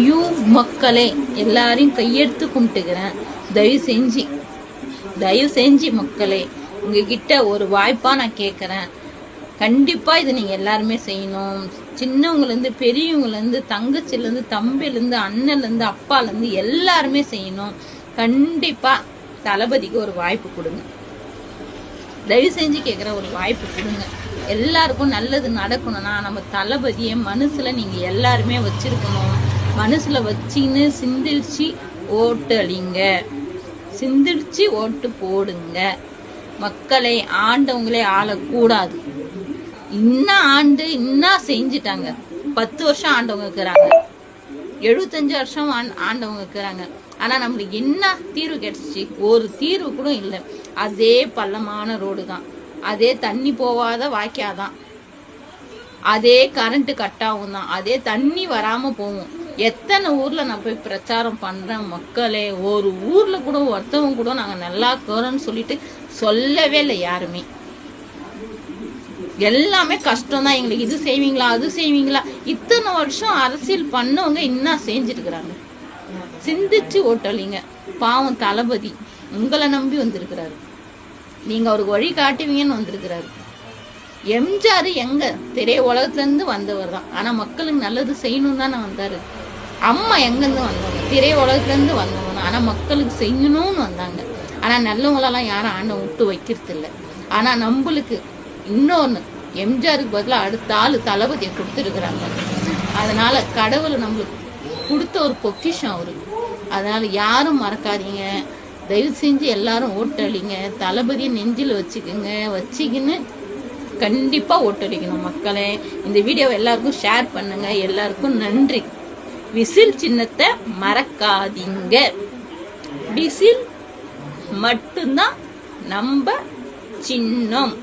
You மக்களே எல்லாரையும் கையெடுத்து கும்பிட்டுக்கிறேன். தயவு செஞ்சு மக்களே உங்ககிட்ட ஒரு வாய்ப்பா நான் கேட்குறேன். கண்டிப்பா இது நீங்க எல்லாருமே செய்யணும். சின்னவங்கலேருந்து பெரியவங்கலேருந்து தங்கச்சிலேருந்து தம்பிலேருந்து அண்ணன்லேருந்து அப்பாலேருந்து எல்லாருமே செய்யணும். கண்டிப்பா தளபதிக்கு ஒரு வாய்ப்பு கொடுங்க. தயவு செஞ்சு கேட்குற ஒரு வாய்ப்பு கொடுங்க. எல்லாருக்கும் நல்லது நடக்கணும்னா நம்ம தளபதியை மனசுல நீங்க எல்லாருமே வச்சிருக்கணும். மனசுல வச்சின்னு சிந்திச்சு ஓட்டு அளிங்க, சிந்திச்சு ஓட்டு போடுங்க. மக்களை ஆண்டவங்களே ஆளக்கூடாது. இன்னும் செஞ்சுட்டாங்க. 10 வருஷம் ஆண்டவங்க இருக்கிறாங்க, 75 வருஷம் ஆண்டவங்க இருக்கிறாங்க. ஆனா நம்மளுக்கு என்ன தீர்வு கிடைச்சிச்சு? ஒரு தீர்வு கூட இல்லை. அதே பள்ளமான ரோடு தான், அதே தண்ணி போவாத வாய்க்காதான், அதே கரண்ட் கட்டாகும் தான், அதே தண்ணி வராம போகும். எத்தனை ஊர்ல நான் போய் பிரச்சாரம் பண்றேன் மக்களே. ஒரு ஊர்ல கூட ஒருத்தவங்க கூட நாங்க நல்லா இருக்கிறோம்னு சொல்லிட்டு சொல்லவே இல்லை யாருமே. எல்லாமே கஷ்டம் தான் எங்களுக்கு. இது செய்வீங்களா அது செய்வீங்களா? இத்தனை வருஷம் அரசியல் பண்ணவங்க இன்னும் செஞ்சுட்டு இருக்கிறாங்க. சிந்திச்சு ஓட்டலிங்க. பாவம் தளபதி உங்களை நம்பி வந்திருக்கிறாரு. நீங்க அவருக்கு வழி காட்டுவீங்கன்னு வந்திருக்கிறாரு. எம்ஜிஆர் எங்க திரை உலகத்துல இருந்து வந்தவர் தான். ஆனா மக்களுக்கு நல்லது செய்யணும் தானே வந்தாரு. அம்மா எங்கிருந்து வந்தவங்க? திரை உலகத்துல இருந்து வந்தவங்க. ஆனா மக்களுக்கு செய்யணும்னு வந்தாங்க. ஆனா நல்லவங்களெல்லாம் யாரும் ஆண்டை விட்டு வைக்கிறது இல்லை. ஆனா நம்மளுக்கு இன்னொன்னு, எம்ஜிஆருக்கு பதிலாக அடுத்த ஆளு தளபதியை கொடுத்துருக்குறாங்க. அதனால கடவுள் நம்மளுக்கு கொடுத்த ஒரு பொக்கிஷம் அவருக்கு. அதனால யாரும் மறக்காதீங்க. தயவு செஞ்சு எல்லாரும் ஓட்டளிங்க. தளபதியை நெஞ்சில் வச்சுக்கின்னு கண்டிப்பா ஓட்டளிக்கணும் மக்களே. இந்த வீடியோவை எல்லாருக்கும் ஷேர் பண்ணுங்க. எல்லாருக்கும் நன்றி. விசில் சின்னத்தை மறக்காதீங்க. விசில் மட்டும்தான் நம்ம சின்னம்.